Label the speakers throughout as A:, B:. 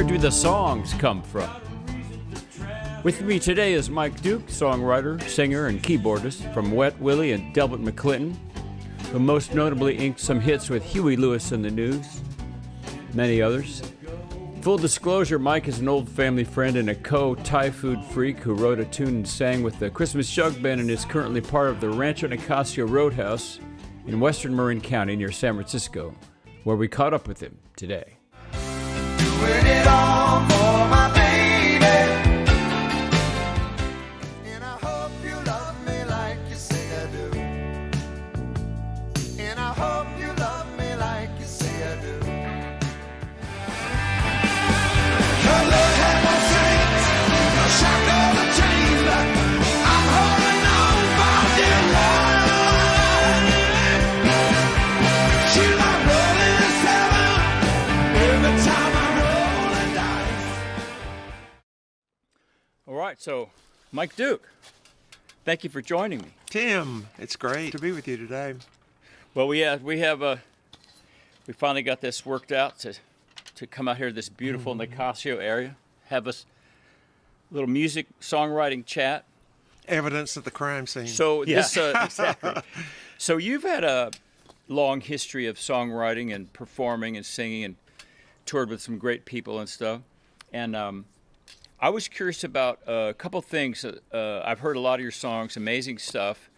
A: do the songs come from? With me today is Mike Duke, songwriter, singer, and keyboardist from Wet Willie and Delbert McClinton, who most notably inked some hits with Huey Lewis and the News, many others. Full disclosure, Mike is an old family friend and a Thai food freak who wrote a tune and sang with the Christmas Jug Band and is currently part of the Rancho Nicasio Roadhouse in western Marin County near San Francisco, where we caught up with him today.
B: Doing it all for my baby. And I hope you love me like you say I do. And I hope you love me like you say I do. Her love had no strings, no shock of the chains. I'm holding on for dear life. She's like rolling seven every time I roll a dice.
A: All right, so Mike Duke, thank you for joining me.
C: Tim, it's great to be with you today.
A: Well, we finally got this worked out to come out here to this beautiful Nicasio area, have a little music songwriting chat.
C: Evidence at the crime scene.
A: So this exactly. So you've had a long history of songwriting and performing and singing and toured with some great people and stuff. And I was curious about a couple things. I've heard a lot of your songs, amazing stuff,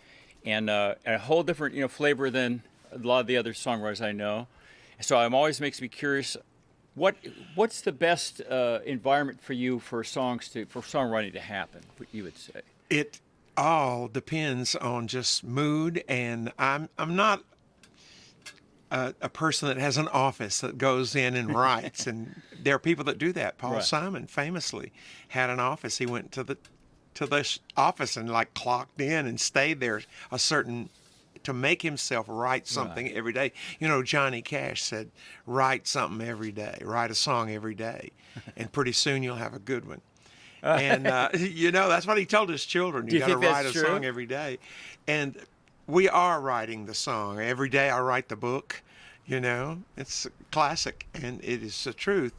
A: and a whole different flavor than a lot of the other songwriters I know. So it always makes me curious. What's the best environment for you for songwriting to happen? What you would say?
C: It all depends on just mood, and I'm not a person that has an office that goes in and writes, and there are people that do that. Paul
A: Right.
C: Simon famously had an office. He went to the office and like clocked in and stayed there to make himself write something
A: Right.
C: every day. You know, Johnny Cash said, write something every day, write a song every day, and pretty soon you'll have a good one. And, that's what he told his children.
A: Do
C: You
A: you
C: got to
A: think
C: write
A: that's
C: a
A: true?
C: song every day. And we are writing the song. Every day I write the book, It's a classic, and it is the truth.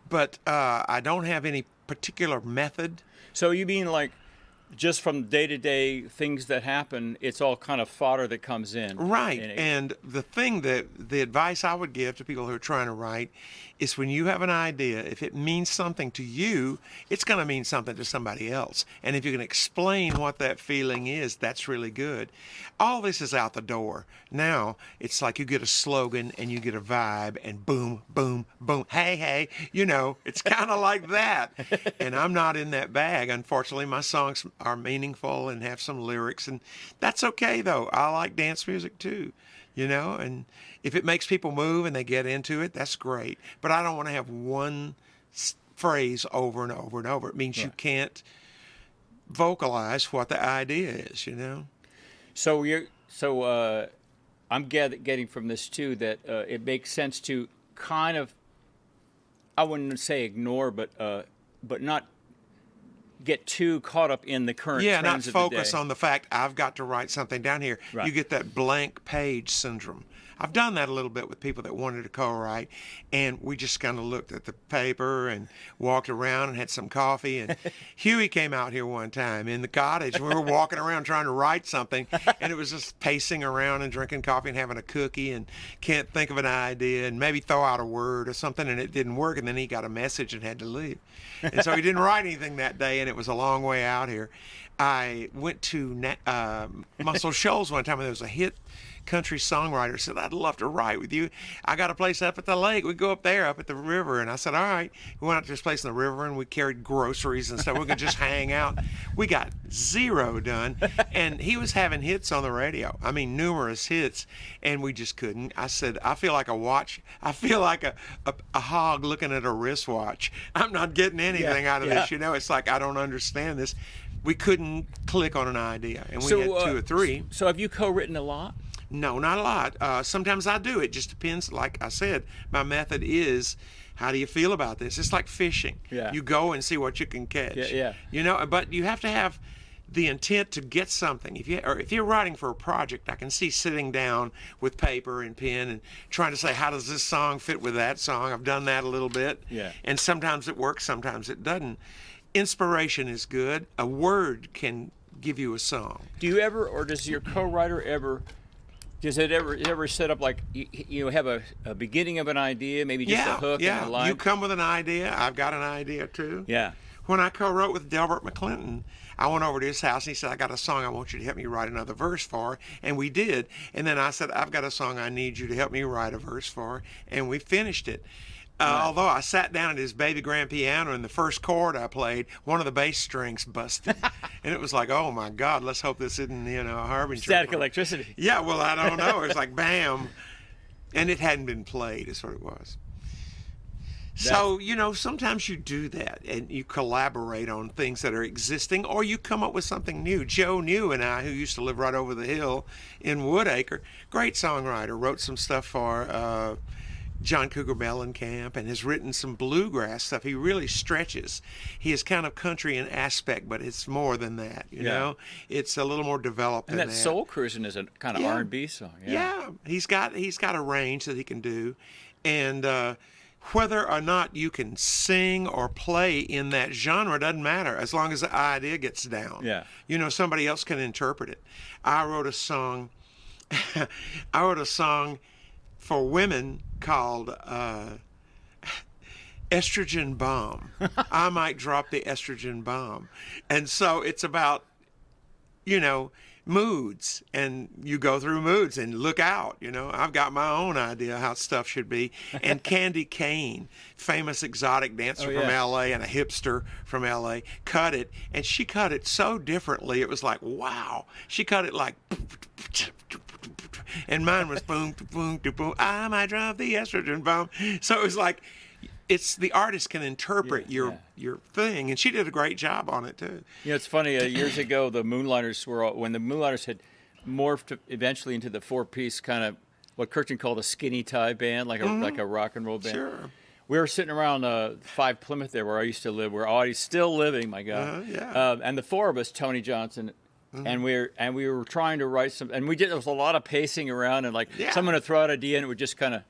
C: But I don't have any particular method.
A: So you mean like just from day-to-day things that happen, it's all kind of fodder that comes in.
C: Right. And the advice I would give to people who are trying to write is when you have an idea, if it means something to you, it's going to mean something to somebody else. And if you can explain what that feeling is, that's really good. All this is out the door. Now, it's like you get a slogan and you get a vibe and boom, boom, boom. Hey, it's kind of like that. And I'm not in that bag. Unfortunately, my songs are meaningful and have some lyrics, and that's okay though. I like dance music too, and if it makes people move and they get into it, that's great. But I don't want to have one phrase over and over and over. It means you can't vocalize what the idea is,
A: So I'm getting from this too that it makes sense to kind of, I wouldn't say ignore, but not get too caught up in the current
C: not
A: trends of the
C: focus
A: day.
C: on the fact I've got to write something down here.
A: Right.
C: You get that blank page syndrome. I've done that a little bit with people that wanted to co-write, and we just kind of looked at the paper and walked around and had some coffee. And Huey came out here one time in the cottage. We were walking around trying to write something, and it was just pacing around and drinking coffee and having a cookie and can't think of an idea and maybe throw out a word or something, and it didn't work. And then he got a message and had to leave. And so he didn't write anything that day, and it was a long way out here. I went to Muscle Shoals one time, and there was a hit country songwriter said, I'd love to write with you. I got a place up at the lake. We go up there, up at the river. And I said, all right. We went out to this place in the river, and we carried groceries and stuff. We could just hang out. We got zero done. And he was having hits on the radio. I mean, numerous hits. And we just couldn't. I said, I feel like a watch. I feel like a hog looking at a wristwatch. I'm not getting anything out of this. It's like, I don't understand this. We couldn't click on an idea. And we had two or three.
A: So have you co-written a lot?
C: No, not a lot. Sometimes I do. It just depends. Like I said, my method is, how do you feel about this? It's like fishing.
A: Yeah.
C: You go and see what you can catch.
A: Yeah.
C: But you have to have the intent to get something. If you're writing for a project, I can see sitting down with paper and pen and trying to say, how does this song fit with that song? I've done that a little bit.
A: Yeah.
C: And sometimes it works, sometimes it doesn't. Inspiration is good. A word can give you a song.
A: Do you ever, or does your co-writer ever, does it ever set up like you have a beginning of an idea, maybe just a hook and a line?
C: You come with an idea. I've got an idea too.
A: Yeah.
C: When I co-wrote with Delbert McClinton, I went over to his house and he said, I got a song I want you to help me write another verse for. And we did. And then I said, I've got a song I need you to help me write a verse for. And we finished it. Although I sat down at his baby grand piano and the first chord I played, one of the bass strings busted. And it was like, oh my God, let's hope this isn't, a harbinger.
A: Static electricity.
C: Yeah, well, I don't know. It was like, bam. And it hadn't been played, is what it was. So, sometimes you do that and you collaborate on things that are existing or you come up with something new. Joe New and I, who used to live right over the hill in Woodacre, great songwriter, wrote some stuff for John Cougar Mellencamp and has written some bluegrass stuff. He really stretches. He is kind of country in aspect, but it's more than that, you know? It's a little more developed
A: and
C: than
A: that.
C: that.
A: Soul Cruising is a kind of R&B song.
C: Yeah, he's got a range that he can do. And whether or not you can sing or play in that genre doesn't matter as long as the idea gets down.
A: Yeah.
C: Somebody else can interpret it. I wrote a song for women called Estrogen Bomb. I might drop the estrogen bomb. And so it's about, moods, and you go through moods and look out. I've got my own idea how stuff should be. And Candy Kane, famous exotic dancer from LA and a hipster from LA, cut it, and she cut it so differently. It was like, wow. She cut it like, and mine was boom, boom, boom. I might drop the estrogen bomb. So it was like, it's the artist can interpret your thing, and she did a great job on it too.
A: It's funny. Years ago, the Moonlighters when the Moonlighters had morphed eventually into the four-piece kind of what Curtin called a skinny tie band, like a rock and roll band.
C: Sure.
A: We were sitting around 5 Plymouth there, where I used to live. Where Audie's still living, my God. And the four of us, Tony Johnson. And we were trying to write some, and there was a lot of pacing around, and someone would throw out an idea, and it would just kind of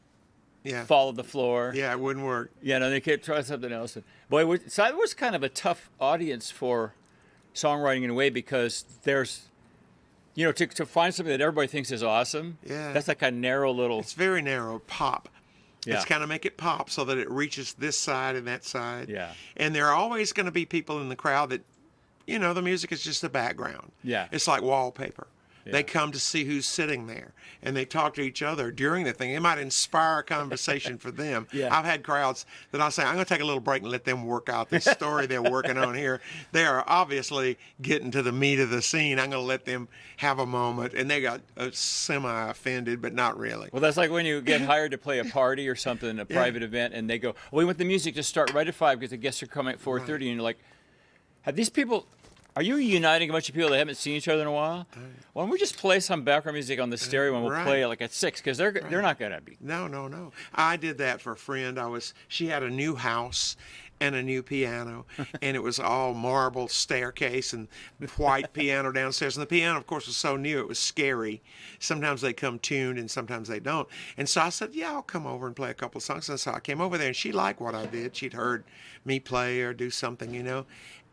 A: fall to the floor.
C: Yeah, it wouldn't work.
A: Yeah, no, they could try something else. And boy, so it was kind of a tough audience for songwriting in a way, because there's, to find something that everybody thinks is awesome.
C: Yeah,
A: that's like a narrow little.
C: It's very narrow. Pop.
A: Yeah.
C: It's kind of make it pop so that it reaches this side and that side.
A: Yeah.
C: And there are always going to be people in the crowd that, the music is just the background.
A: Yeah.
C: It's like wallpaper.
A: Yeah.
C: They come to see who's sitting there, and they talk to each other during the thing. It might inspire a conversation for them.
A: Yeah.
C: I've had crowds that I'll say, I'm going to take a little break and let them work out the story they're working on here. They are obviously getting to the meat of the scene. I'm going to let them have a moment, and they got semi-offended, but not really.
A: Well, that's like when you get hired to play a party or something, a private event, and they go, well, we want the music to start right at 5 because the guests are coming at 4:30, and you're like, have these people... Are you uniting a bunch of people that haven't seen each other in a while? Why don't we just play some background music on the stereo and we'll play it like at 6, because they're not gonna be.
C: No. I did that for a friend. She had a new house and a new piano, and it was all marble staircase and white piano downstairs. And the piano, of course, was so new it was scary. Sometimes they come tuned and sometimes they don't. And so I said, yeah, I'll come over and play a couple of songs. And so I came over there, and she liked what I did. She'd heard me play or do something,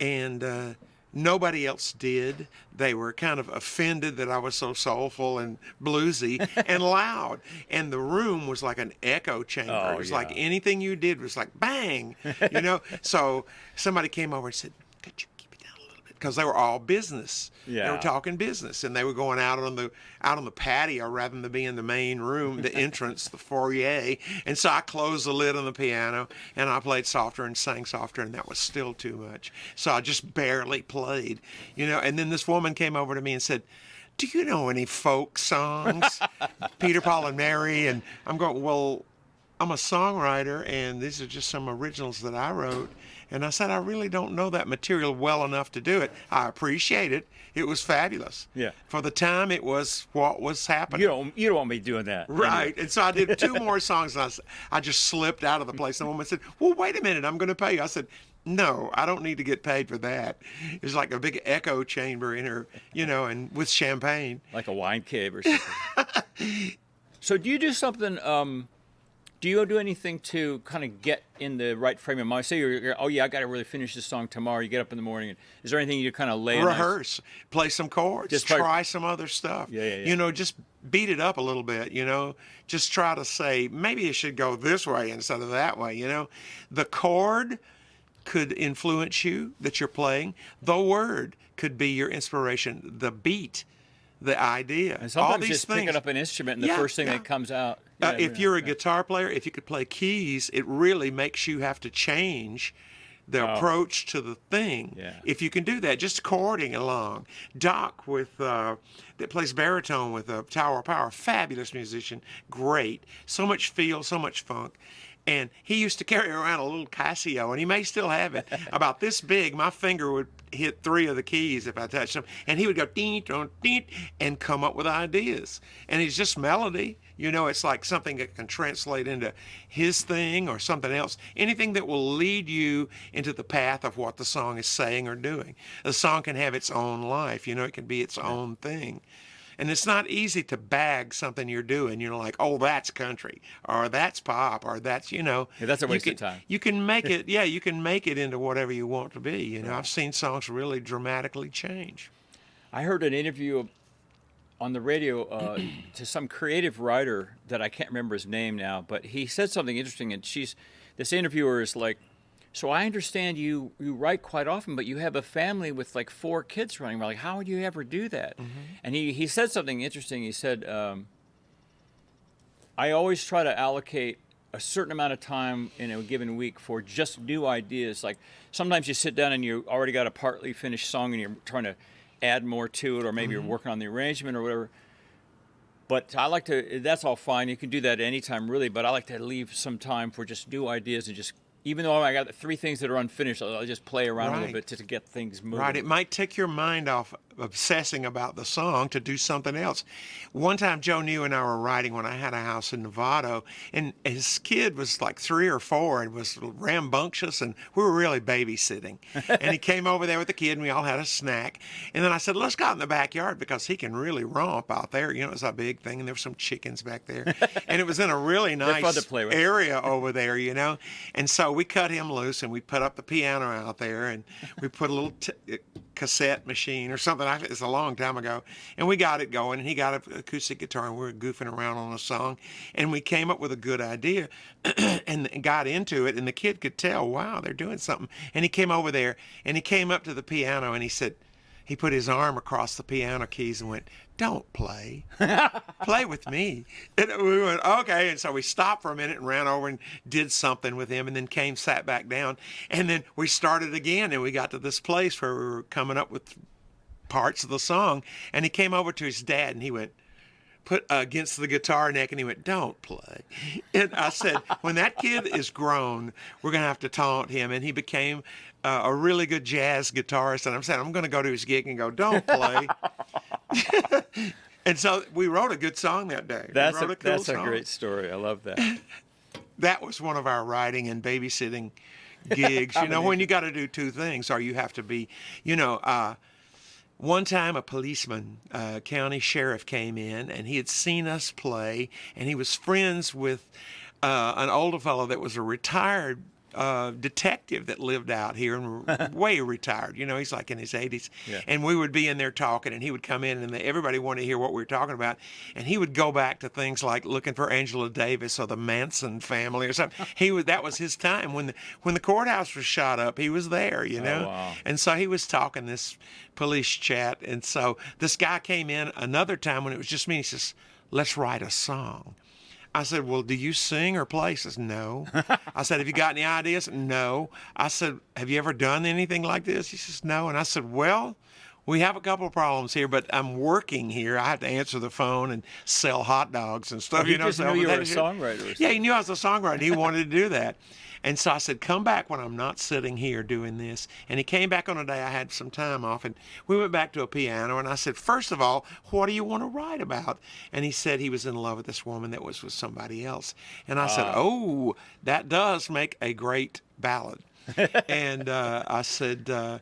C: and nobody else did. They were kind of offended that I was so soulful and bluesy and loud. And the room was like an echo chamber. It was like anything you did was like bang, So somebody came over and said, could you keep it down a little bit? Because they were all business.
A: Yeah.
C: They were talking business, and they were going out on the patio rather than be in the main room, the entrance, the foyer. And so I closed the lid on the piano, and I played softer and sang softer, and that was still too much. So I just barely played, And then this woman came over to me and said, do you know any folk songs? Peter, Paul, and Mary. And I'm going, well, I'm a songwriter, and these are just some originals that I wrote. And I said, I really don't know that material well enough to do it. I appreciate it. It was fabulous.
A: Yeah.
C: For the time, it was what was happening.
A: You don't want me doing that.
C: Right.
A: Anyway.
C: And so I did 2 more songs, and I just slipped out of the place. And the woman said, well, wait a minute, I'm going to pay you. I said, no, I don't need to get paid for that. It's like a big echo chamber in her, and with champagne.
A: Like a wine cave or something. So do you do something, do you do anything to kind of get in the right frame of mind? Say oh yeah, I got to really finish this song tomorrow. You get up in the morning. Is there anything you kind of lay
C: Rehearse, play some chords,
A: Just
C: try some other stuff.
A: Yeah.
C: Just beat it up a little bit, Just try to say, maybe it should go this way instead of that way, The chord could influence you that you're playing. The word could be your inspiration. The beat, the idea.
A: And sometimes
C: all these
A: just
C: things.
A: picking up an instrument and the first thing that comes out.
C: If you're a guitar player, if you could play keys, it really makes you have to change the approach to the thing.
A: Yeah.
C: If you can do that, just chording along. Doc that plays baritone with Tower of Power, fabulous musician, great. So much feel, so much funk. And he used to carry around a little Casio, and he may still have it, about this big. My finger would hit 3 of the keys if I touched them, and he would go ding, ding, ding, and come up with ideas. And it's just melody. It's like something that can translate into his thing or something else. Anything that will lead you into the path of what the song is saying or doing. The song can have its own life. It can be its own thing. And it's not easy to bag something you're doing. You're like, oh, that's country, or that's pop, or that's,
A: Yeah, that's a waste of time.
C: You can make it, you can make it into whatever you want to be. I've seen songs really dramatically change.
A: I heard an interview on the radio to some creative writer that I can't remember his name now, but he said something interesting, and this interviewer is like, so I understand you write quite often, but you have a family with like 4 kids running around. Like, how would you ever do that? Mm-hmm. And he said something interesting. He said, I always try to allocate a certain amount of time in a given week for just new ideas. Like sometimes you sit down and you already got a partly finished song and you're trying to add more to it, or maybe you're working on the arrangement or whatever. But I like to, that's all fine. You can do that anytime really, but I like to leave some time for just new ideas and just, even though I got 3 things that are unfinished, I'll just play around a little bit to get things moving.
C: Right. It might take your mind off obsessing about the song to do something else. One time, Joe New and I were riding when I had a house in Novato, and his kid was like 3 or 4 and was rambunctious, and we were really babysitting. And he came over there with the kid, and we all had a snack. And then I said, let's go out in the backyard because he can really romp out there. It's a big thing, and there were some chickens back there. And it was in a really nice area over there, And so we cut him loose, and we put up the piano out there, and we put a little cassette machine or something. It's a long time ago. And we got it going, and he got an acoustic guitar, and we were goofing around on a song. And we came up with a good idea and got into it, and the kid could tell, wow, they're doing something. And he came over there, and he came up to the piano, and he said, he put his arm across the piano keys and went, don't play. Play with me. And we went, okay. And so we stopped for a minute and ran over and did something with him, and then sat back down. And then we started again, and we got to this place where we were coming up with parts of the song. And he came over to his dad, and he went, put against the guitar neck, and he went, don't play. And I said, when that kid is grown, we're going to have to taunt him. And he became a really good jazz guitarist. And I'm saying, I'm going to go to his gig and go, don't play. And so we wrote a good song that day.
A: That's a great story. I love that.
C: That was one of our writing and babysitting gigs. When you got to do 2 things, or you have to be, one time a policeman, county sheriff, came in, and he had seen us play, and he was friends with an older fellow that was a retired detective that lived out here and way retired. He's like in his 80s. Yeah. And we would be in there talking, and he would come in, and everybody wanted to hear what we were talking about. And he would go back to things like looking for Angela Davis or the Manson family or something. That was his time. When the courthouse was shot up, he was there, Oh, wow. And so he was talking this police chat. And so this guy came in another time when it was just me. He says, let's write a song. I said, well, do you sing or play? He says, no. I said, have you got any ideas? No. I said, have you ever done anything like this? He says, no. And I said, well, we have a couple of problems here, but I'm working here. I have to answer the phone and sell hot dogs and stuff.
A: He
C: you know,
A: just
C: so
A: knew you were a
C: that-
A: songwriter or something.
C: Yeah, he knew I was a songwriter. He wanted to do that. And so I said, come back when I'm not sitting here doing this. And he came back on a day I had some time off, and we went back to a piano, and I said, first of all, what do you want to write about? And he said he was in love with this woman that was with somebody else. And I said, oh, that does make a great ballad. And I said,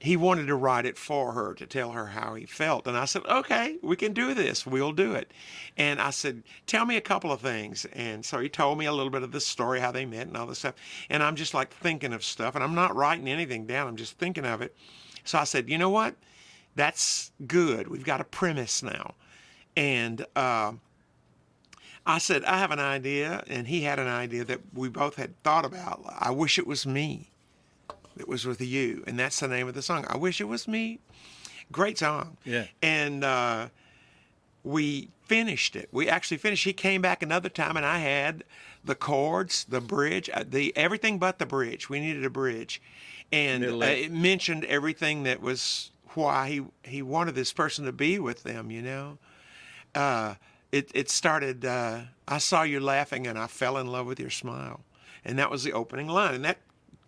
C: he wanted to write it for her, to tell her how he felt. And I said, okay, we can do this. We'll do it. And I said, tell me a couple of things. And so he told me a little bit of the story, how they met and all this stuff. And I'm just like thinking of stuff. And I'm not writing anything down. I'm just thinking of it. So I said, you know what? That's good. We've got a premise now. And I said, I have an idea. And he had an idea that we both had thought about. I wish it was me. It was with you, and that's the name of the song. I wish it was me. Great song.
A: Yeah.
C: And we finished it. We actually finished. He came back another time, and I had the chords, the bridge, everything but the bridge. We needed a bridge, and it mentioned everything that was why he wanted this person to be with them. You know, it started. I saw you laughing, and I fell in love with your smile, and that was the opening line, and that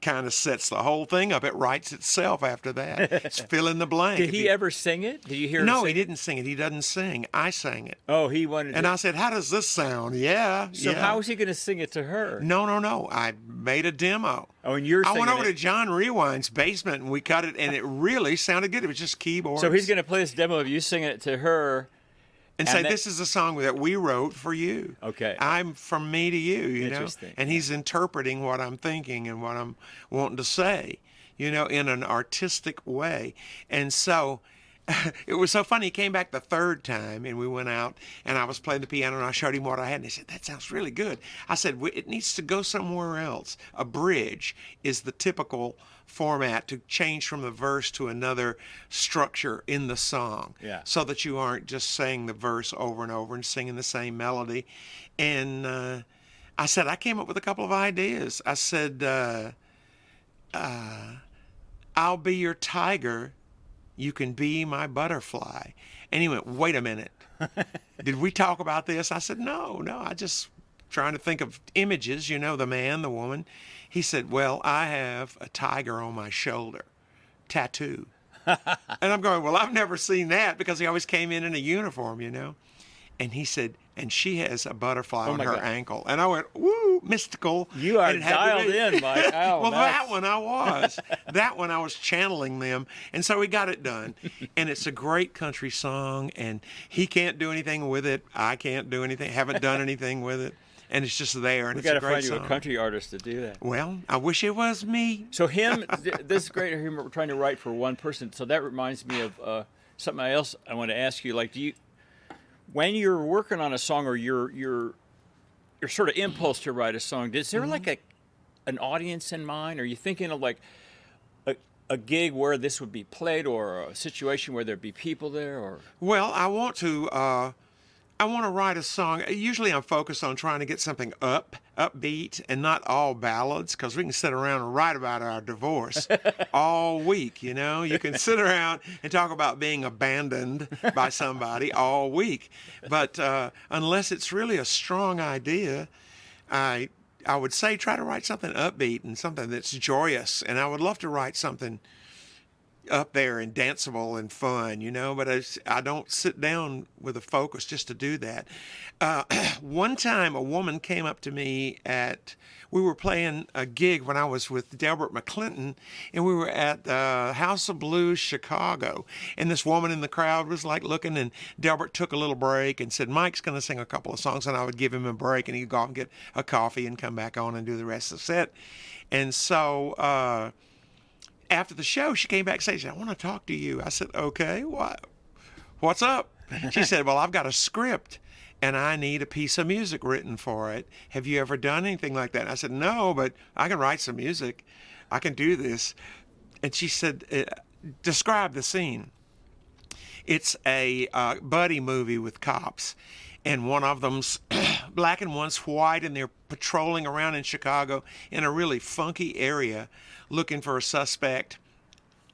C: kind of sets the whole thing up. It writes itself after that. It's fill in the blank.
A: Did he ever sing it? Did you hear him
C: No,
A: sing
C: he didn't sing it. He doesn't sing. I sang it.
A: Oh, he wanted
C: And
A: to.
C: I said, how does this sound? Yeah.
A: So
C: yeah.
A: how was he going to sing it to her?
C: No. I made a demo.
A: Oh, and you're
C: I
A: singing
C: went over
A: it.
C: to John Rewind's basement and we cut it, and it really sounded good. It was just keyboards.
A: So he's going to play this demo of you singing it to her.
C: and say, this is a song that we wrote for you.
A: Okay.
C: I'm from me to you, you know.
A: Interesting.
C: And he's interpreting what I'm thinking and what I'm wanting to say, you know, in an artistic way. And so it was so funny. He came back the third time, and we went out, and I was playing the piano, and I showed him what I had, and he said, that sounds really good. I said, it needs to go somewhere else. A bridge is the typical format to change from the verse to another structure in the song, so that you aren't just saying the verse over and over and singing the same melody. And I said, I came up with a couple of ideas. I said, I'll be your tiger, you can be my butterfly. And he went, wait a minute. Did we talk about this? I said, no, I just trying to think of images, you know, the man, the woman. He said, well, I have a tiger on my shoulder, tattoo. And I'm going, well, I've never seen that, because he always came in a uniform, you know. And he said, and she has a butterfly on her ankle. And I went, woo, mystical.
A: You are dialed in, Mike. Oh,
C: well, that one I was. That one I was channeling them. And so we got it done. And it's a great country song. And he can't do anything with it. I can't do anything. Haven't done anything with it. And it's just there. And
A: We
C: it's
A: got
C: a
A: to
C: great
A: find you
C: song.
A: a country artist to do that.
C: Well, I wish it was me.
A: So him, this is great. We're trying to write for one person. So that reminds me of something else I want to ask you. Like, when you're working on a song, or your sort of impulse to write a song, is there like an audience in mind? Are you thinking of like a gig where this would be played, or a situation where there'd be people there? Or
C: Well, I want to write a song. Usually I'm focused on trying to get something upbeat, and not all ballads, because we can sit around and write about our divorce all week, you know. You can sit around and talk about being abandoned by somebody all week. But unless it's really a strong idea, I would say try to write something upbeat and something that's joyous. And I would love to write something up there and danceable and fun, you know, but I don't sit down with a focus just to do that. One time a woman came up to me we were playing a gig when I was with Delbert McClinton, and we were at the House of Blues, Chicago, and this woman in the crowd was like looking, and Delbert took a little break and said, Mike's going to sing a couple of songs, and I would give him a break, and he'd go off and get a coffee and come back on and do the rest of the set. And so, after the show, she came back and said, I want to talk to you. I said, okay, what's up? She said, well, I've got a script, and I need a piece of music written for it. Have you ever done anything like that? And I said, no, but I can write some music. I can do this. And she said, describe the scene. It's a buddy movie with cops, and one of them's black and one's white, and they're patrolling around in Chicago in a really funky area looking for a suspect.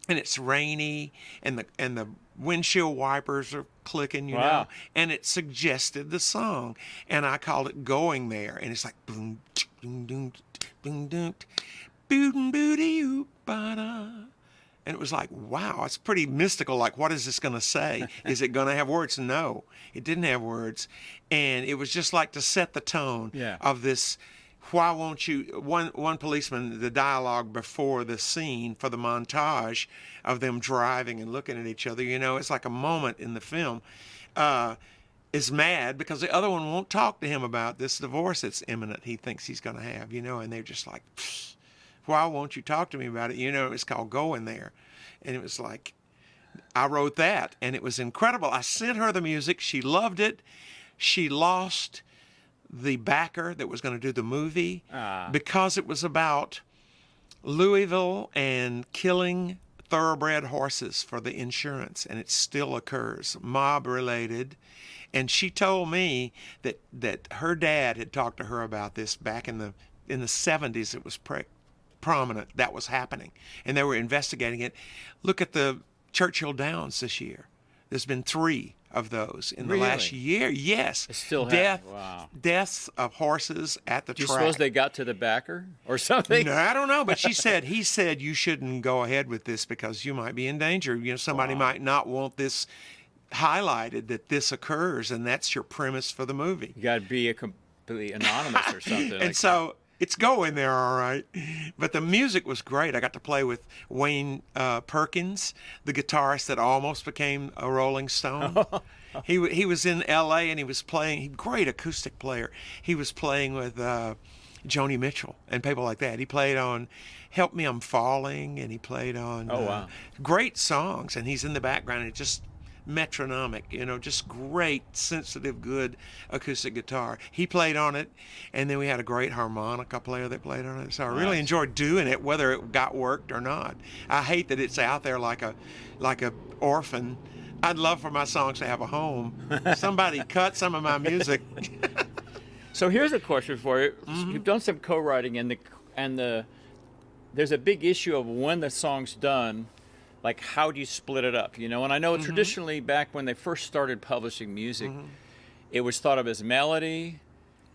C: and it's rainy, and the windshield wipers are clicking, you
A: Wow.
C: know, and it suggested the song, and I called it "Going There," and it's like boom, boom, boom, boom, boom, boom, boom, ba-da. And it was like, wow, it's pretty mystical. Like, what is this going to say? Is it going to have words? No, it didn't have words. And it was just like to set the tone
A: Yeah.
C: of this. Why won't you? One policeman, the dialogue before the scene for the montage of them driving and looking at each other, you know, it's like a moment in the film, is mad because the other one won't talk to him about this divorce that's imminent he thinks he's going to have, you know, and they're just like, pfft, why won't you talk to me about it? You know, it's called Going There. And it was like, I wrote that, and it was incredible. I sent her the music. She loved it. She lost the backer that was going to do the movie because it was about Louisville and killing thoroughbred horses for the insurance, and it still occurs, mob-related. And she told me that her dad had talked to her about this back in the 70s. It was prominent that was happening, and they were investigating it. Look at the Churchill Downs this year. There's been 3 of those in the last year. Yes,
A: It's still wow.
C: Deaths of horses at the
A: Do you
C: track.
A: suppose they got to the backer or something?
C: No, I don't know, but he said you shouldn't go ahead with this because you might be in danger. You know, somebody might not want this highlighted that this occurs, and that's your premise for the movie.
A: You got to be a completely anonymous or something.
C: And so it's going there, all right. But the music was great. I got to play with Wayne Perkins, the guitarist that almost became a Rolling Stone. He was in L.A. and he was playing. Great acoustic player. He was playing with Joni Mitchell and people like that. He played on "Help Me, I'm Falling," and he played on great songs. And he's in the background. And it just metronomic, you know, just great, sensitive, good acoustic guitar. He played on it, and then we had a great harmonica player that played on it. So I really enjoyed doing it, whether it got worked or not. I hate that it's out there like a orphan. I'd love for my songs to have a home. Somebody cut some of my music.
A: So here's a question for you.
C: Mm-hmm.
A: You've done some co-writing, and there's a big issue of when the song's done. Like, how do you split it up, you know? And I know traditionally back when they first started publishing music, it was thought of as melody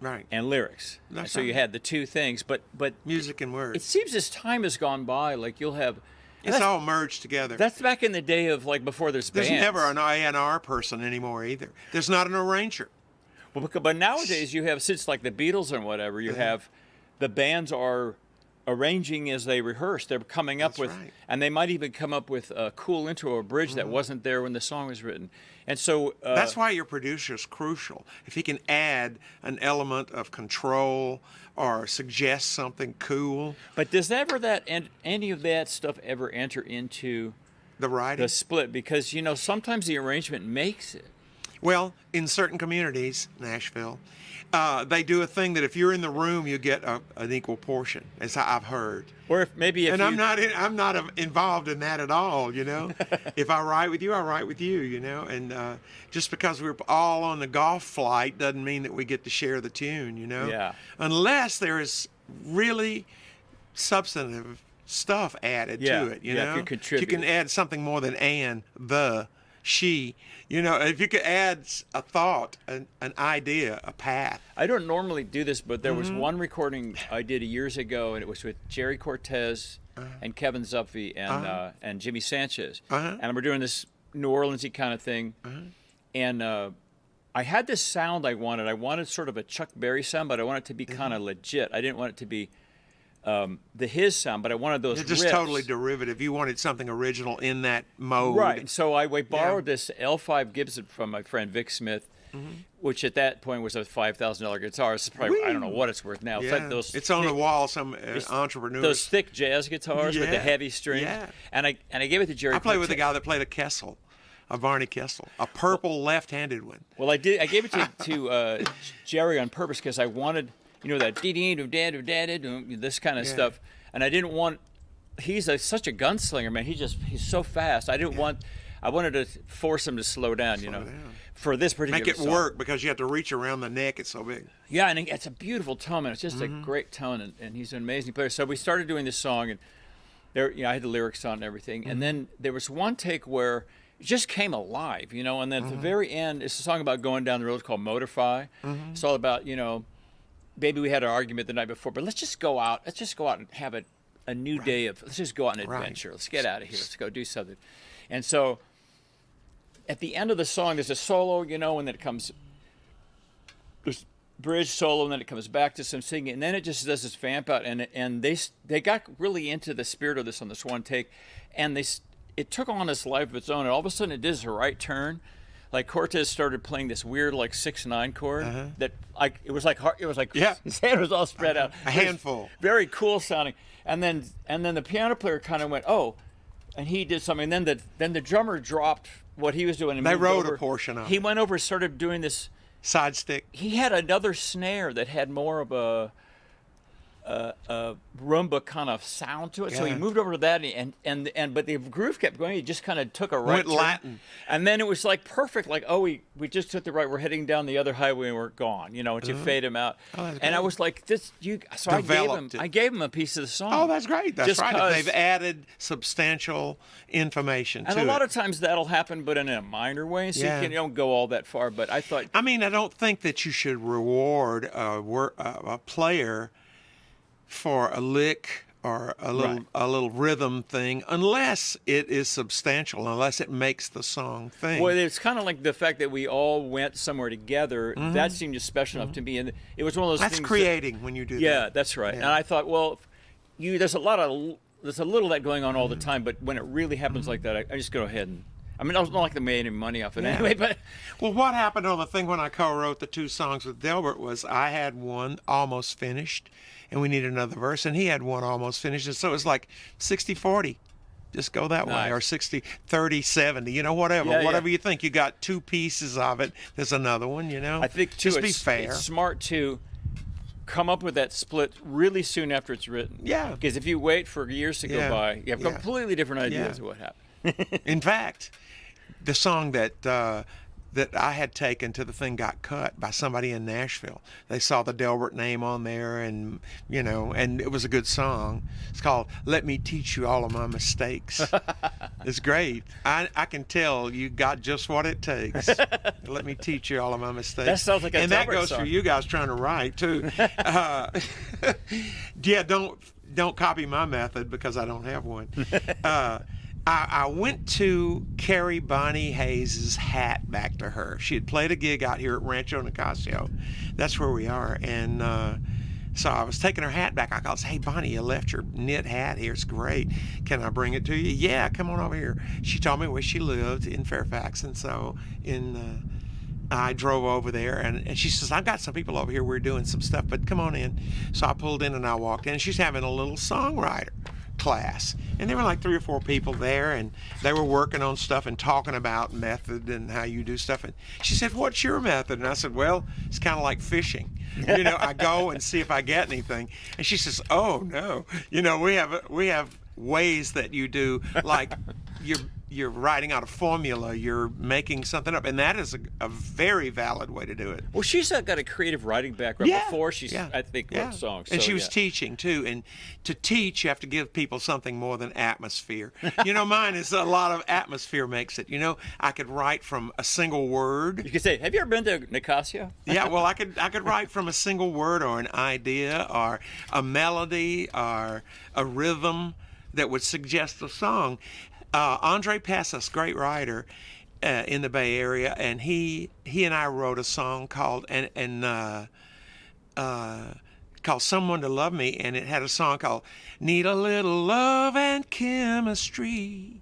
A: and lyrics.
C: That's
A: so you
C: right.
A: had the 2 things, but
C: Music and words.
A: it seems as time has gone by, like you'll have...
C: It's all merged together.
A: That's back in the day of, like, before there's
C: There's
A: bands.
C: never an A&R person anymore either. There's not an arranger.
A: Well, but nowadays you have, since like the Beatles and whatever, you have the bands are arranging as they rehearse. They're coming up
C: That's
A: with,
C: right.
A: and they might even come up with a cool intro or bridge that wasn't there when the song was written. And so
C: That's why your producer is crucial. If he can add an element of control or suggest something cool,
A: But does any of that stuff ever enter into
C: the writing.
A: the split? Because, you know, sometimes the arrangement makes it.
C: Well, in certain communities, Nashville, they do a thing that if you're in the room, you get an equal portion, as I've heard.
A: Or if maybe if
C: And
A: you,
C: I'm not involved in that at all, you know. If I write with you, I write with you, you know. And just because we're all on the golf flight doesn't mean that we get to share the tune, you know.
A: Yeah.
C: Unless there is really substantive stuff added
A: Yeah.
C: to it, you
A: Yeah, if
C: know.
A: you contribute.
C: You can add something more than "and," "the," "she." You know, if you could add a thought, an idea, a path.
A: I don't normally do this, but there was one recording I did years ago, and it was with Jerry Cortez and Kevin Zuffi and Jimmy Sanchez. And we're doing this New Orleans-y kind of thing. And I had this sound I wanted. I wanted sort of a Chuck Berry sound, but I wanted it to be kind of legit. I didn't want it to be his sound, but I wanted those
C: It's just
A: riffs.
C: totally derivative. You wanted something original in that mode.
A: Right. So I borrowed this L5 Gibson from my friend Vic Smith, which at that point was a $5,000 guitar. It's probably, I don't know what it's worth now. It's
C: Yeah.
A: like those
C: It's on the
A: thick-
C: wall. Some entrepreneurs.
A: Those thick jazz guitars with the
C: Yeah.
A: heavy strings.
C: Yeah.
A: And I gave it to Jerry.
C: I played with a
A: Cortez.
C: guy that played a Kessel, a Barney Kessel, a purple left-handed one.
A: Well, I did. I gave it to Jerry on purpose because I wanted, you know, that this kind of stuff, and I didn't want. He's such a gunslinger, man. He's so fast. I wanted to force him to slow down, you know, for this particular
C: Make it
A: song.
C: work because you have to reach around the neck. It's so big.
A: Yeah, and it's a beautiful tone, and it's just a great tone, and he's an amazing player. So we started doing this song, there, I had the lyrics on and everything. And then there was one take where it just came alive, and then at the very end, it's a song about going down the road called Motorify. It's all about, maybe we had an argument the night before, but let's just go out and have a new day let's just go out on an adventure. Let's get out of here. Let's go do something. And so at the end of the song, there's a solo, and then it comes, there's bridge solo, and then it comes back to some singing, and then it just does this vamp out, and they got really into the spirit of this on this one take, and it took on this life of its own, and all of a sudden it did a right turn. Like Cortez started playing this weird 6/9 chord that it was like his hand was all spread out.
C: A handful.
A: Very cool sounding. And then the piano player kind of went, oh, and he did something. And then the drummer dropped what he was doing. And
C: They
A: moved
C: wrote
A: over.
C: a portion of it.
A: He went over, started doing this
C: Side stick.
A: He had another snare that had more of a rumba kind of sound to it, so he moved over to that, and but the groove kept going. He just kind of took a right
C: Went
A: turn.
C: Latin,
A: and then it was like perfect. Like, oh, we just took the right. We're heading down the other highway, and we're gone. Once you fade him out.
C: Oh, that's
A: and I
C: great.
A: was like, this. So I gave him a piece of the song.
C: Oh, that's great. That's
A: Just
C: right.
A: 'cause-
C: If they've added substantial information
A: and
C: to
A: a lot
C: it.
A: of times that'll happen, but in a minor way, so you don't go all that far. But I thought,
C: I mean, I don't think that you should reward a player for a lick or a little rhythm thing unless it is substantial, unless it makes the song thing.
A: well, it's kind of like the fact that we all went somewhere together. That seemed just special enough to me, and it was one of those
C: That's
A: things.
C: creating when you do that.
A: Yeah, that's right.
C: Yeah.
A: And I thought, well, there's a little of that going on all the time, but when it really happens like that, I just go ahead and. I mean, I don't like they made any money off it anyway, but
C: Well, what happened on the thing when I co-wrote the two songs with Delbert was I had one almost finished, and we needed another verse, and he had one almost finished, and so it was like 60-40. Just go that way,
A: Nice.
C: or 60-30-70, whatever.
A: Yeah,
C: whatever
A: yeah.
C: you think. You got two pieces of it. There's another one,
A: I think too,
C: Just be fair.
A: It's smart to come up with that split really soon after it's written.
C: Yeah.
A: Because if you wait for years to go
C: Yeah.
A: by, you have
C: Yeah.
A: completely different ideas
C: Yeah.
A: of what happened.
C: In fact, the song that I had taken to the thing got cut by somebody in Nashville. They saw the Delbert name on there, and and it was a good song. It's called "Let Me Teach You All of My Mistakes." It's great. I can tell you got just what it takes. Let me teach you all of my mistakes.
A: That sounds like a
C: and that
A: Delbert
C: goes
A: song.
C: for you guys trying to write too. Yeah, don't copy my method because I don't have one. I went to carry Bonnie Hayes' hat back to her. She had played a gig out here at Rancho Nicasio. That's where we are. And so I was taking her hat back. I called, hey, Bonnie, you left your knit hat here. It's great. Can I bring it to you? Yeah, come on over here. She told me where she lived in Fairfax. And so I drove over there, and she says, I've got some people over here. We're doing some stuff, but come on in. So I pulled in and I walked in. She's having a little songwriter class, and there were like 3 or 4 people there, and they were working on stuff and talking about method and how you do stuff. And she said, what's your method? And I said, well, it's kind of like fishing. I go and see if I get anything. And she says, oh no, we have ways that you do, like you're writing out a formula, you're making something up, and that is a very valid way to do it.
A: Well, she's got a creative writing background before she's, I think, wrote songs.
C: And
A: so,
C: she was teaching too. And to teach, you have to give people something more than atmosphere. Mine is a lot of atmosphere makes it. I could write from a single word.
A: You could say, have you ever been to Nicasio?
C: Yeah, well, I could write from a single word or an idea or a melody or a rhythm that would suggest a song. Andre Pessis, great writer in the Bay Area, and he and I wrote a song called called "Someone to Love Me," and it had a song called "Need a Little Love and Chemistry."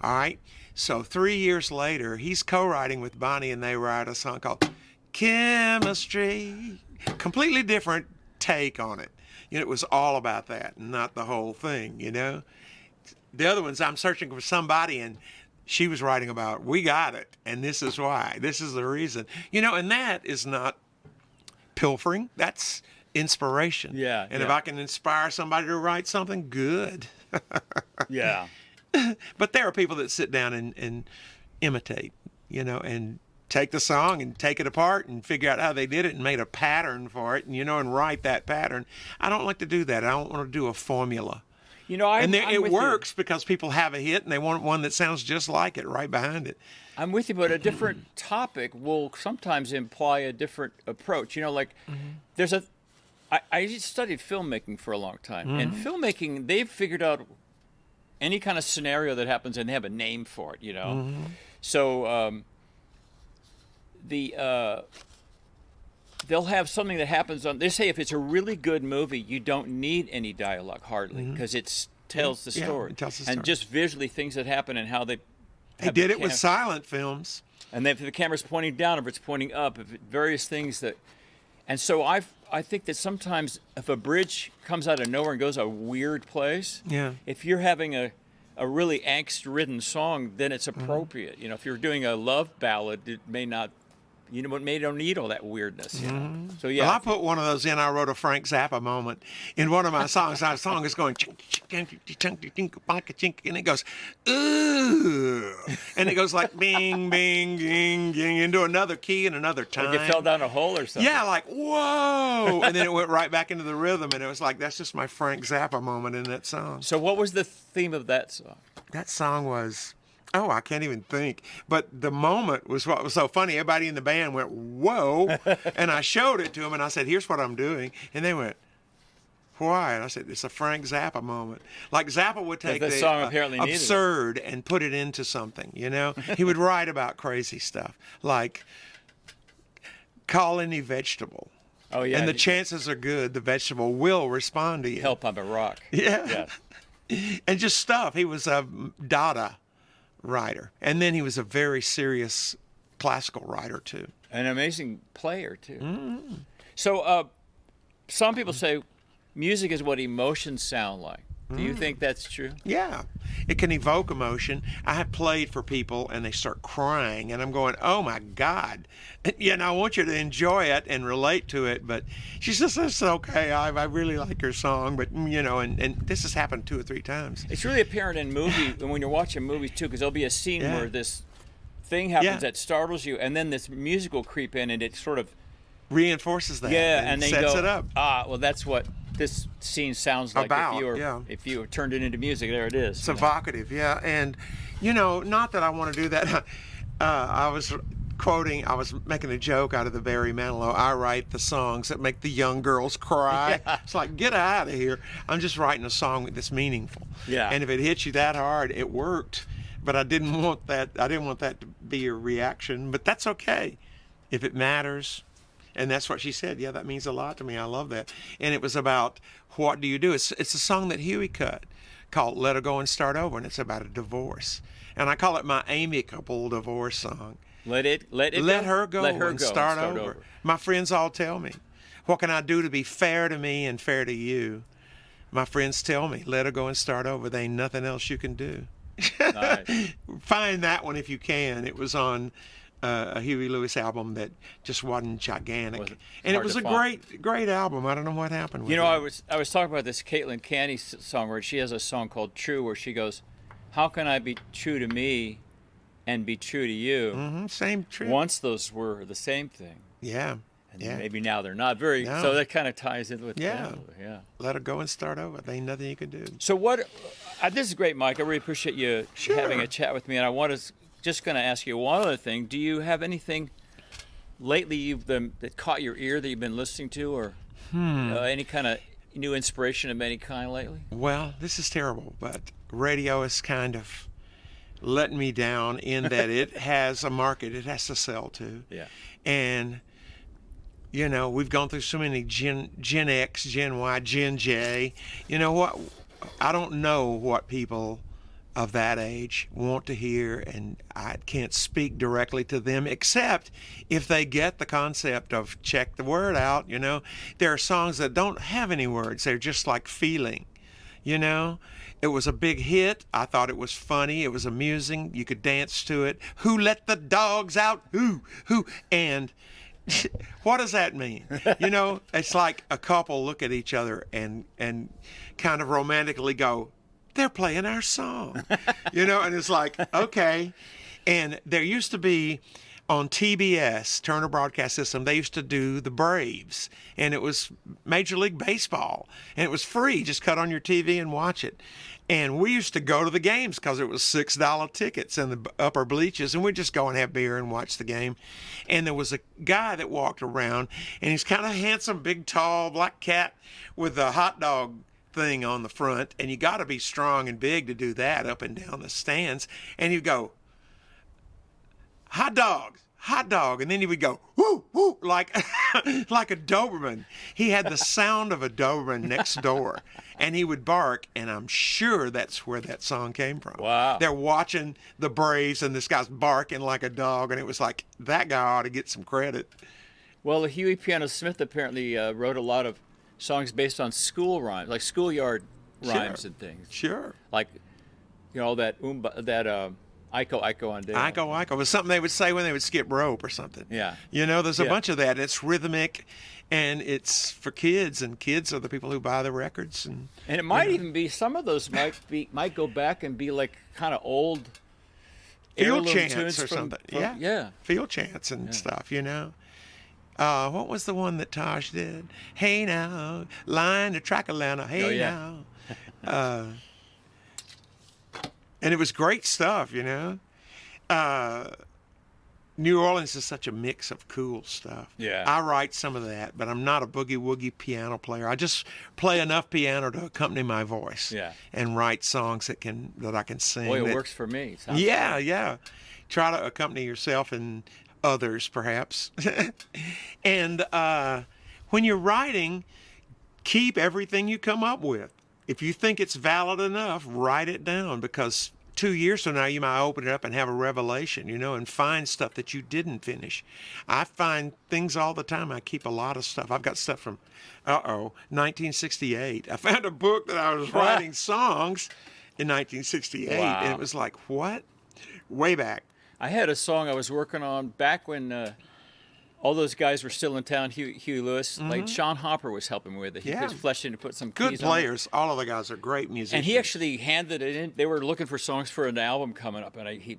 C: All right, so 3 years later, he's co-writing with Bonnie, and they write a song called "Chemistry." Completely different take on it. It was all about that, not the whole thing. The other ones, I'm searching for somebody, and she was writing about, we got it, and this is why. This is the reason. And that is not pilfering. That's inspiration.
A: Yeah.
C: And if I can inspire somebody to write something, good.
A: Yeah.
C: But there are people that sit down and imitate, and take the song and take it apart and figure out how they did it and made a pattern for it, and write that pattern. I don't like to do that. I don't want to do a formula.
A: You know, I'm
C: it
A: with
C: works because people have a hit and they want one that sounds just like it right behind it.
A: I'm with you, but a different topic will sometimes imply a different approach. You know, like there's I studied filmmaking for a long time, and filmmaking, they've figured out any kind of scenario that happens, and they have a name for it. You know, so they'll have something that happens on. They say if it's a really good movie, you don't need any dialogue hardly because it tells the story.
C: It tells the story.
A: And just visually things that happen and how they.
C: They did it with silent films.
A: And then if the camera's pointing down, if it's pointing up, if various things that, and so I think that sometimes if a bridge comes out of nowhere and goes a weird place, if you're having a really angst-ridden song, then it's appropriate. You know, if you're doing a love ballad, it may not. You know, may don't need all that weirdness. You know? So yeah.
C: Well, I put one of those in. I wrote a Frank Zappa moment in one of my songs. Our song is going, and it goes, ooh, and it goes like bing, bing, ding, ding, into another key and another time.
A: Like it fell down a hole or something.
C: Yeah, like whoa, and then it went right back into the rhythm, and it was like that's just my Frank Zappa moment in that song.
A: So what was the theme of that song?
C: That song was. Oh, I can't even think. But the moment was what was so funny. Everybody in the band went, whoa. And I showed it to them, and I said, here's what I'm doing. And they went, why? And I said, it's a Frank Zappa moment. Like Zappa would take
A: the song apparently
C: absurd and put it into something, you know? He would write about crazy stuff, like call any vegetable.
A: Oh, yeah.
C: And the chances are good the vegetable will respond to you.
A: Help I'm a rock.
C: Yeah. And just stuff. He was a Dada writer, and then he was a very serious classical writer too.
A: An amazing player too. So some people say music is what emotions sound like. Do you think that's true?
C: Yeah, it can evoke emotion. I have played for people and they start crying, and I'm going, oh my God. You know, I want you to enjoy it and relate to it, but she says, it's okay, I really like your song, but you know, and this has happened 2 or 3 times.
A: It's really apparent in movies, and when you're watching movies too, because there'll be a scene where this thing happens that startles you, and then this music will creep in, and it sort of
C: reinforces that.
A: and then
C: sets
A: go,
C: it up.
A: Well, that's what this scene sounds like if you turned it into music. There it is.
C: It's evocative, yeah. And, you know, not that I want to do that. I was making a joke out of the Barry Manilow. I write the songs that make the young girls cry. Yeah. It's like, get out of here. I'm just writing a song that's meaningful.
A: Yeah.
C: And if it hits you that hard, it worked. But I didn't want that to be your reaction. But that's okay if it matters. And that's what she said. Yeah, that means a lot to me. I love that. And it was about what do you do? It's a song that Huey cut called Let Her Go and Start Over, and it's about a divorce. And I call it my amicable divorce song.
A: Let
C: her go and start over. My friends all tell me, what can I do to be fair to me and fair to you? My friends tell me, let her go and start over. There ain't nothing else you can do. Nice. Find that one if you can. It was on a Huey Lewis album that just wasn't gigantic, and it was a great album. I don't know what happened with it.
A: You know, I was talking about this Canty song where she has a song called True, where she goes, how can I be true to me and be true to you?
C: Same true.
A: Once those were the same thing.
C: Yeah.
A: And maybe now they're not very. No. So that kind of ties in with
C: yeah. Let her go and start over. There ain't nothing you can do.
A: So this is great, Mike. I really appreciate you having a chat with me, and I want to. Just going to ask you one other thing. Do you have anything lately that caught your ear that you've been listening to, or any kind of new inspiration of any kind lately?
C: Well, this is terrible, but radio is kind of letting me down in that it has a market it has to sell to.
A: Yeah.
C: And, you know, we've gone through so many Gen X, Gen Y, Gen J. You know what? I don't know what people of that age want to hear, and I can't speak directly to them except if they get the concept of check the word out. You know, there are songs that don't have any words. They're just like feeling, you know. It was a big hit. I thought it was funny. It was amusing. You could dance to it. Who let the dogs out? Who? And what does that mean? You know, it's like a couple look at each other and kind of romantically go, they're playing our song, you know, and it's like, okay. And there used to be on TBS, Turner Broadcast System, they used to do the Braves, and it was Major League Baseball, and it was free. Just cut on your TV and watch it. And we used to go to the games because it was $6 tickets in the upper bleachers, and we'd just go and have beer and watch the game. And there was a guy that walked around, and he's kind of handsome, big, tall, black cat with a hot dog thing on the front, and you got to be strong and big to do that up and down the stands. And he'd go, hot dog, and then he would go whoo whoo like like a Doberman. He had the sound of a Doberman next door, and he would bark, and I'm sure that's where that song came from.
A: Wow.
C: They're watching the Braves, and this guy's barking like a dog, and it was like, that guy ought to get some credit.
A: Well, Huey Piano Smith apparently wrote a lot of songs based on school rhymes, like schoolyard rhymes and things.
C: Sure.
A: Like, you know, that Iko Iko on Day.
C: Iko was something they would say when they would skip rope or something.
A: Yeah.
C: You know, there's a
A: Yeah.
C: bunch of that. It's rhythmic, and it's for kids, and kids are the people who buy the records. And
A: And it might even be, some of those might go back and be like kind of old
C: field
A: heirloom
C: chants
A: tunes
C: or
A: from-
C: something.
A: from- yeah.
C: Field chants and stuff, you know. What was the one that Tosh did? Hey now, line the track Atlanta. Hey
A: Oh, yeah.
C: now. And it was great stuff, you know. New Orleans is such a mix of cool stuff.
A: Yeah.
C: I write some of that, but I'm not a boogie-woogie piano player. I just play enough piano to accompany my voice.
A: Yeah.
C: And write songs that I can sing.
A: Boy, it
C: that-
A: works for me. It sounds
C: Yeah, yeah. Try to accompany yourself and others, perhaps. And when you're writing, keep everything you come up with. If you think it's valid enough, write it down, because 2 years from now you might open it up and have a revelation, you know, and find stuff that you didn't finish. I find things all the time. I keep a lot of stuff. I've got stuff from 1968. I found a book that I was writing songs in 1968,
A: Wow.
C: and it was like, what? Way back.
A: I had a song I was working on back when all those guys were still in town. Huey Lewis, like Sean Hopper was helping me with it. He
C: Mm-hmm. Yeah.
A: was fleshing to put some
C: Good
A: keys on it.
C: players. All of the guys are great musicians.
A: And he actually handed it in. They were looking for songs for an album coming up, and he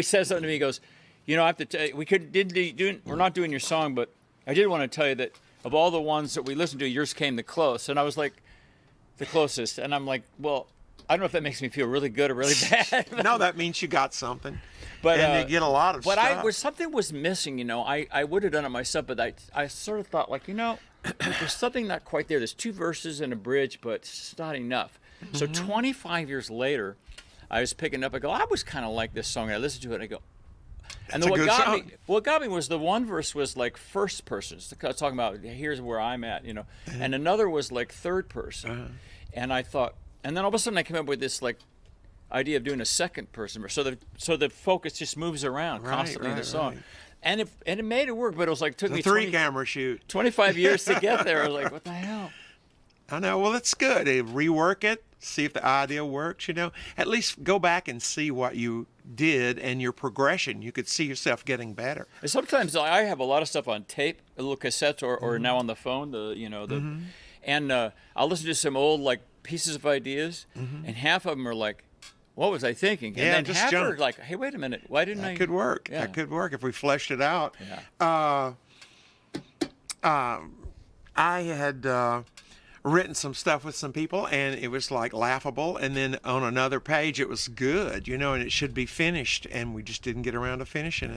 A: says something to me. He goes, "You know, I have to tell you, we're not doing your song, but I did want to tell you that of all the ones that we listened to, yours came the close." And I was like, "The closest." And I'm like, "Well, I don't know if that makes me feel really good or really bad."
C: No, that means you got something.
A: But
C: and you get a lot of
A: but
C: stuff.
A: something was missing, you know. I would have done it myself, but I sort of thought, like, you know, there's something not quite there. There's 2 verses and a bridge, but it's not enough. So 25 years later, I was picking up. I go, I was kind of like this song. And I listened to it. And I go, and then
C: a good song.
A: what got me was the one verse was like first person. It's talking about here's where I'm at, you know, and another was like third person. And I thought, and then all of a sudden I came up with this like idea of doing a second person, so the focus just moves around constantly in the song,
C: right.
A: and it made it work, but it was like took
C: The
A: me
C: 3-camera shoot.
A: 25 years to get there. I was like, what the hell?
C: I know. Well, it's good. Rework it, see if the idea works, you know. At least go back and see what you did and your progression. You could see yourself getting better.
A: And sometimes I have a lot of stuff on tape, little cassettes, or now on the phone, and I'll listen to some old like pieces of ideas, and half of them are like, what was I thinking? And
C: Yeah,
A: then
C: just
A: half are
C: junk.
A: like, hey, wait a minute, why didn't I?
C: That could work.
A: Yeah.
C: That could work if we fleshed it out.
A: Yeah.
C: I had written some stuff with some people, and it was like laughable. And then on another page, it was good, you know, and it should be finished, and we just didn't get around to finishing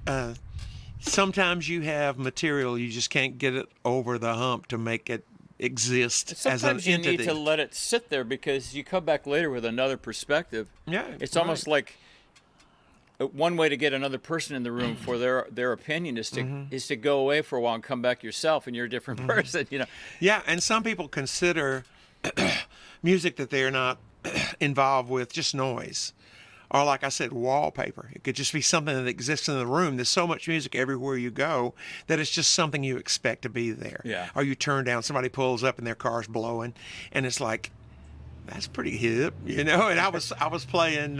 C: it. Sometimes you have material, you just can't get it over the hump to make it exist as an
A: Sometimes you
C: entity.
A: need to let it sit there because you come back later with another perspective.
C: Yeah,
A: It's almost like one way to get another person in the room for their opinion is to go away for a while and come back yourself, and you're a different person, you know.
C: Yeah, and some people consider music that they're not involved with just noise. Or like I said, wallpaper. It could just be something that exists in the room. There's so much music everywhere you go that it's just something you expect to be there.
A: Yeah.
C: Or you turn down, somebody pulls up and their car's blowing, and it's like, that's pretty hip, you know? And I was playing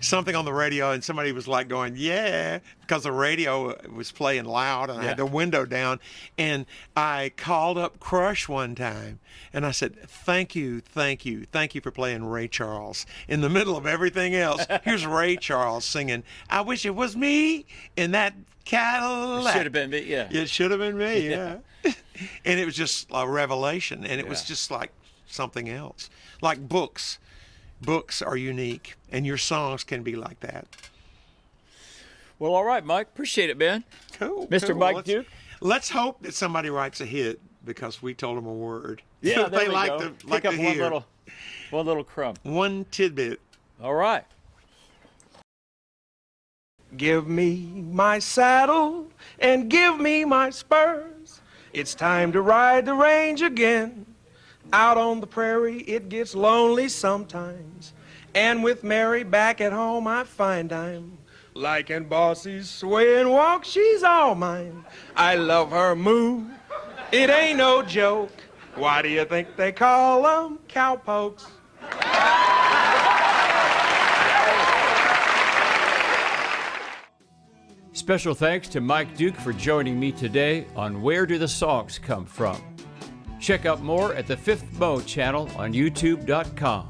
C: something on the radio, and somebody was like going, yeah, because the radio was playing loud, and I had the window down. And I called up Crush one time, and I said, thank you for playing Ray Charles. In the middle of everything else, here's Ray Charles singing, I wish it was me in that Cadillac.
A: Should have been me, yeah.
C: It should have been me, yeah. And it was just a revelation, and it was just like something else. Like books. Books are unique, and your songs can be like that.
A: Well, all right, Mike. Appreciate it, man.
C: Cool.
A: Mr.
C: Cool.
A: Mike Duke.
C: Let's hope that somebody writes a hit because we told them a word.
A: Yeah,
C: that
A: there
C: they
A: we
C: like
A: go.
C: to
A: Pick
C: like
A: up
C: to hear.
A: one little crumb.
C: One tidbit.
A: All right.
D: Give me my saddle and give me my spurs. It's time to ride the range again. Out on the prairie, it gets lonely sometimes. And with Mary back at home, I find I'm liking Bossy's sway and walk. She's all mine. I love her move. It ain't no joke. Why do you think they call them cowpokes?
A: Special thanks to Mike Duke for joining me today on Where Do the Songs Come From? Check out more at the Fifth Mo channel on YouTube.com.